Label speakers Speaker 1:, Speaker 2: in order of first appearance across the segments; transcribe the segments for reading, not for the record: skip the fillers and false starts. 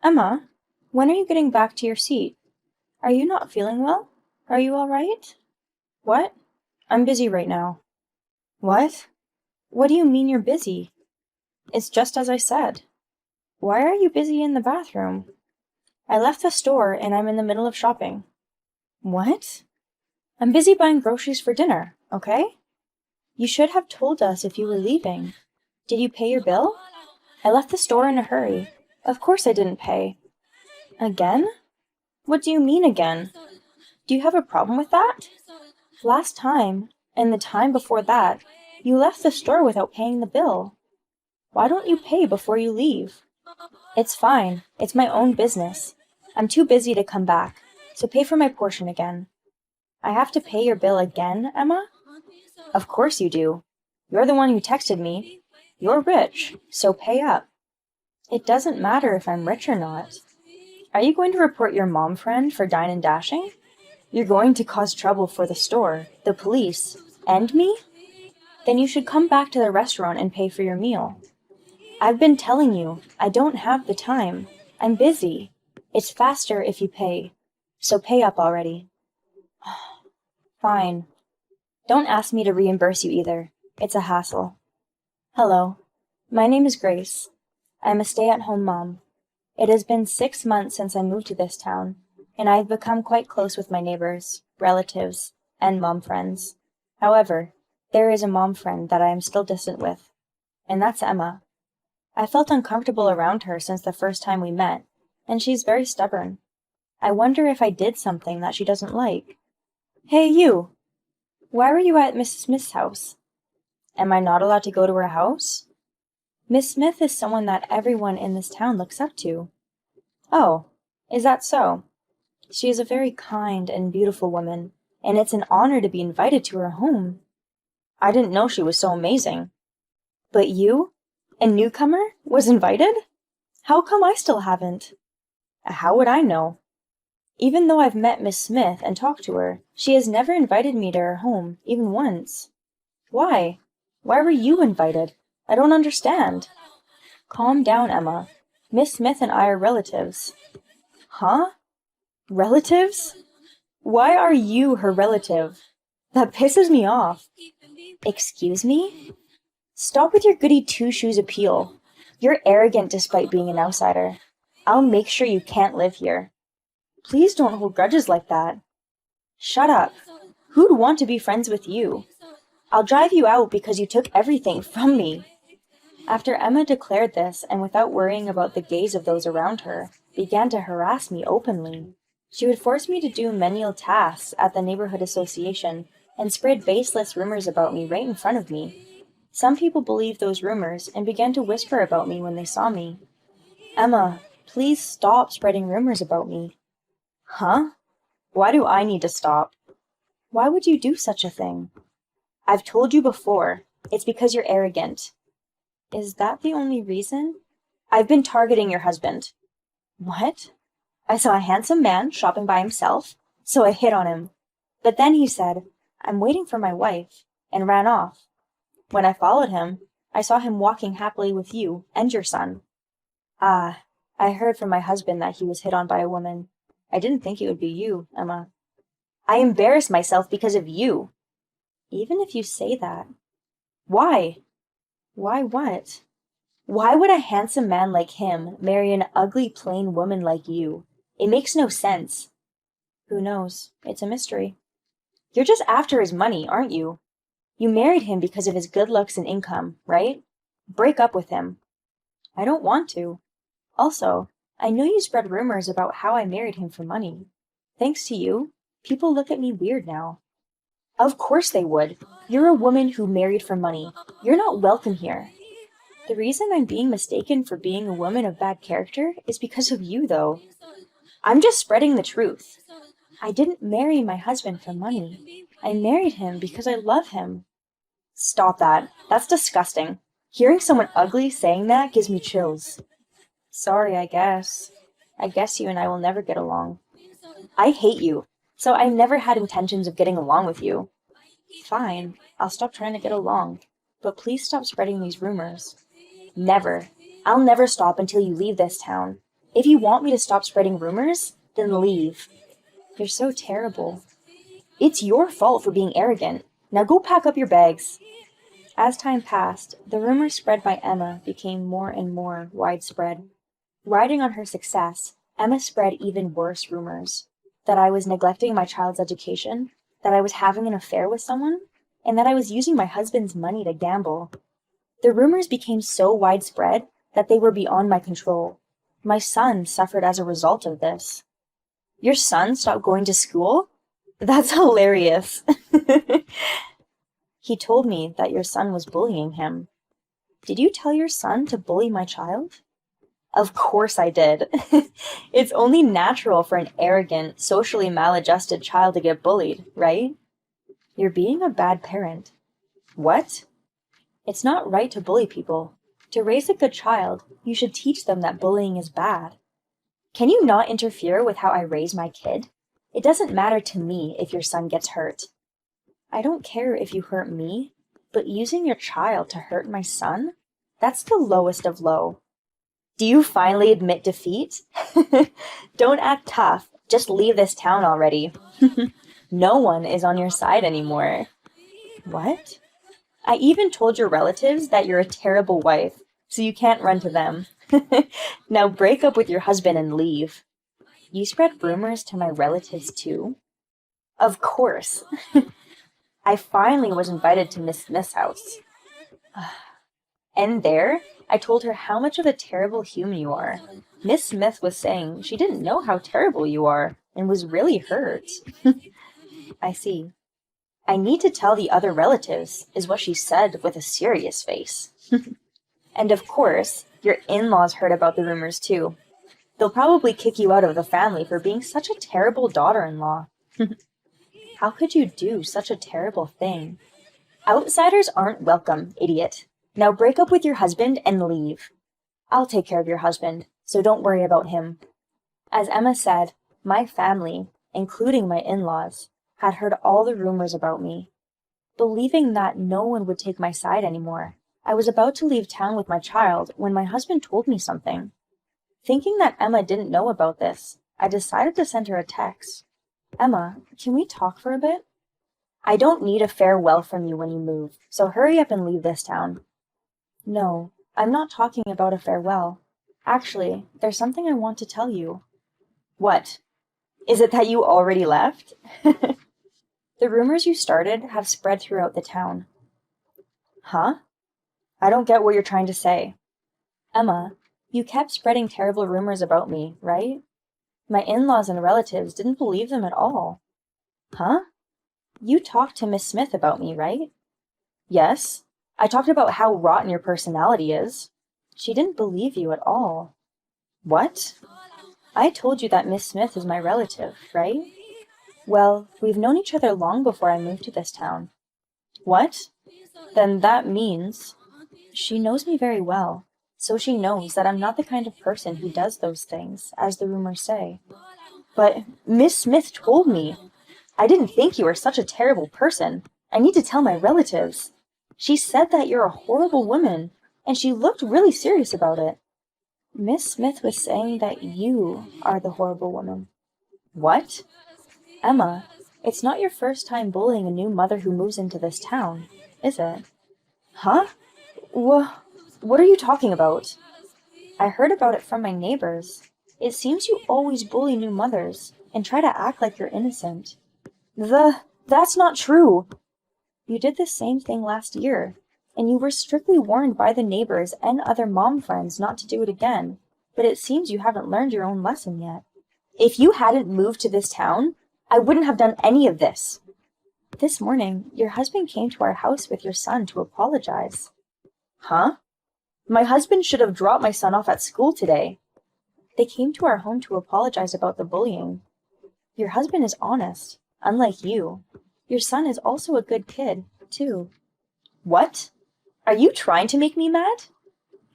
Speaker 1: Emma, when are you getting back to your seat? Are you not feeling well? Are you all right? What? I'm busy right now. What? What do you mean you're busy? It's just as I said. Why are you busy in the bathroom? I left the store and I'm in the middle of shopping. What? I'm busy buying groceries for dinner, okay? You should have told us if you were leaving. Did you pay your bill? I left the store in a hurry. Of course I didn't pay. Again? What do you mean again? Do you have a problem with that? Last time, and the time before that, you left the store without paying the bill. Why don't you pay before you leave? It's fine. It's my own business. I'm too busy to come back, so pay for my portion again. I have to pay your bill again, Emma? Of course you do. You're the one who texted me. You're rich, so pay up. It doesn't matter if I'm rich or not. Are you going to report your mom friend for dine and dashing? You're going to cause trouble for the store, the police, and me? Then you should come back to the restaurant and pay for your meal. I've been telling you, I don't have the time. I'm busy. It's faster if you pay. So pay up already. Fine. Don't ask me to reimburse you either. It's a hassle. Hello. My name is Grace. I'm a stay-at-home mom. It has been 6 months since I moved to this town, and I've become quite close with my neighbors, relatives, and mom friends. However, there is a mom friend that I am still distant with, and that's Emma. I felt uncomfortable around her since the first time we met, and she's very stubborn. I wonder if I did something that she doesn't like. Hey, you! Why were you at Mrs. Smith's house? Am I not allowed to go to her house? Miss Smith is someone that everyone in this town looks up to. Oh, is that so? She is a very kind and beautiful woman, and it's an honor to be invited to her home. I didn't know she was so amazing. But you, a newcomer, was invited? How come I still haven't? How would I know? Even though I've met Miss Smith and talked to her, she has never invited me to her home, even once. Why? Why were you invited? I don't understand. Calm down, Emma. Miss Smith and I are relatives. Huh? Relatives? Why are you her relative? That pisses me off. Excuse me? Stop with your goody two-shoes appeal. You're arrogant despite being an outsider. I'll make sure you can't live here. Please don't hold grudges like that. Shut up. Who'd want to be friends with you? I'll drive you out because you took everything from me. After Emma declared this, and without worrying about the gaze of those around her, began to harass me openly. She would force me to do menial tasks at the neighborhood association and spread baseless rumors about me right in front of me. Some people believed those rumors and began to whisper about me when they saw me. Emma, please stop spreading rumors about me. Huh? Why do I need to stop? Why would you do such a thing? I've told you before, it's because you're arrogant. Is that the only reason? I've been targeting your husband. What? I saw a handsome man shopping by himself, so I hit on him. But then he said, I'm waiting for my wife, and ran off. When I followed him, I saw him walking happily with you and your son. Ah, I heard from my husband that he was hit on by a woman. I didn't think it would be you, Emma. I embarrassed myself because of you. Even if you say that. Why? Why what? Why would a handsome man like him marry an ugly, plain woman like you? It makes no sense. Who knows? It's a mystery. You're just after his money, aren't you? You married him because of his good looks and income, right? Break up with him. I don't want to. Also, I know you spread rumors about how I married him for money. Thanks to you, people look at me weird now. Of course they would. You're a woman who married for money. You're not welcome here. The reason I'm being mistaken for being a woman of bad character is because of you, though. I'm just spreading the truth. I didn't marry my husband for money. I married him because I love him. Stop that. That's disgusting. Hearing someone ugly saying that gives me chills. Sorry, I guess. I guess you and I will never get along. I hate you, so I never had intentions of getting along with you. Fine, I'll stop trying to get along, but please stop spreading these rumors. Never. I'll never stop until you leave this town. If you want me to stop spreading rumors, then leave. You're so terrible. It's your fault for being arrogant. Now go pack up your bags. As time passed, the rumors spread by Emma became more and more widespread. Riding on her success, Emma spread even worse rumors. That I was neglecting my child's education, that I was having an affair with someone, and that I was using my husband's money to gamble. The rumors became so widespread that they were beyond my control. My son suffered as a result of this. Your son stopped going to school? That's hilarious. He told me that your son was bullying him. Did you tell your son to bully my child? Of course I did. It's only natural for an arrogant, socially maladjusted child to get bullied, right? You're being a bad parent. What? It's not right to bully people. To raise a good child, you should teach them that bullying is bad. Can you not interfere with how I raise my kid? It doesn't matter to me if your son gets hurt. I don't care if you hurt me, but using your child to hurt my son? That's the lowest of low. Do you finally admit defeat? Don't act tough. Just leave this town already. No one is on your side anymore. What? I even told your relatives that you're a terrible wife, so you can't run to them. Now break up with your husband and leave. You spread rumors to my relatives too? Of course. I finally was invited to Miss Smith's house. And there, I told her how much of a terrible human you are. Miss Smith was saying she didn't know how terrible you are and was really hurt. I see. I need to tell the other relatives, is what she said with a serious face. And of course, your in-laws heard about the rumors too. They'll probably kick you out of the family for being such a terrible daughter-in-law. How could you do such a terrible thing? Outsiders aren't welcome, idiot. Now break up with your husband and leave. I'll take care of your husband, so don't worry about him. As Emma said, my family, including my in-laws, had heard all the rumors about me. Believing that no one would take my side anymore, I was about to leave town with my child when my husband told me something. Thinking that Emma didn't know about this, I decided to send her a text. Emma, can we talk for a bit? I don't need a farewell from you when you move, so hurry up and leave this town. No, I'm not talking about a farewell. Actually, there's something I want to tell you. What? Is it that you already left? The rumors you started have spread throughout the town. Huh? I don't get what you're trying to say. Emma, you kept spreading terrible rumors about me, right? My in-laws and relatives didn't believe them at all. Huh? You talked to Miss Smith about me, right? Yes. I talked about how rotten your personality is. She didn't believe you at all. What? I told you that Miss Smith is my relative, right? Well, we've known each other long before I moved to this town. What? Then that means... She knows me very well, so she knows that I'm not the kind of person who does those things, as the rumors say. But Miss Smith told me. I didn't think you were such a terrible person. I need to tell my relatives. She said that you're a horrible woman, and she looked really serious about it. Miss Smith was saying that you are the horrible woman. What? Emma, it's not your first time bullying a new mother who moves into this town, is it? Huh? What are you talking about? I heard about it from my neighbors. It seems you always bully new mothers and try to act like you're innocent. That's not true. You did the same thing last year, and you were strictly warned by the neighbors and other mom friends not to do it again, but it seems you haven't learned your own lesson yet. If you hadn't moved to this town, I wouldn't have done any of this. This morning, your husband came to our house with your son to apologize. Huh? My husband should have dropped my son off at school today. They came to our home to apologize about the bullying. Your husband is honest, unlike you. Your son is also a good kid, too. What? Are you trying to make me mad?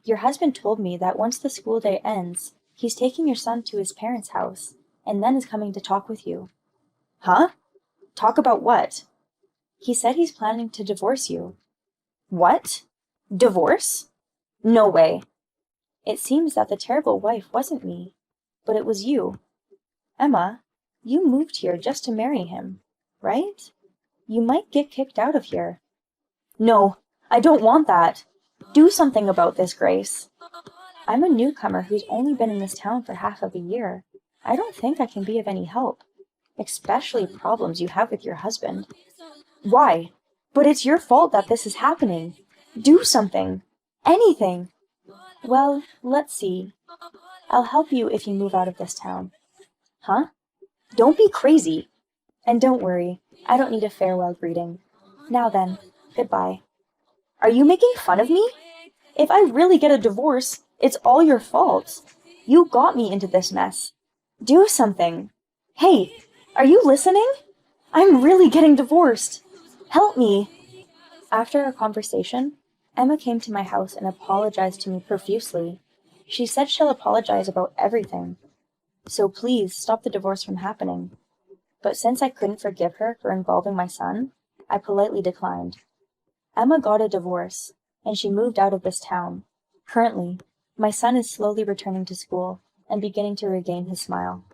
Speaker 1: Your husband told me that once the school day ends, he's taking your son to his parents' house, and then is coming to talk with you. Huh? Talk about what? He said he's planning to divorce you. What? Divorce? No way. It seems that the terrible wife wasn't me. but it was you. Emma, you moved here just to marry him, right? You might get kicked out of here. No, I don't want that. Do something about this, Grace. I'm a newcomer who's only been in this town for half of a year. I don't think I can be of any help, especially problems you have with your husband. Why? But it's your fault that this is happening. Do something. Anything. Well, let's see. I'll help you if you move out of this town. Huh? Don't be crazy. And don't worry, I don't need a farewell greeting. Now then, goodbye. Are you making fun of me? If I really get a divorce, it's all your fault. You got me into this mess. Do something. Hey, are you listening? I'm really getting divorced. Help me. After our conversation, Emma came to my house and apologized to me profusely. She said she'll apologize about everything. So please stop the divorce from happening. But since I couldn't forgive her for involving my son, I politely declined. Emma got a divorce, and she moved out of this town. Currently, my son is slowly returning to school and beginning to regain his smile.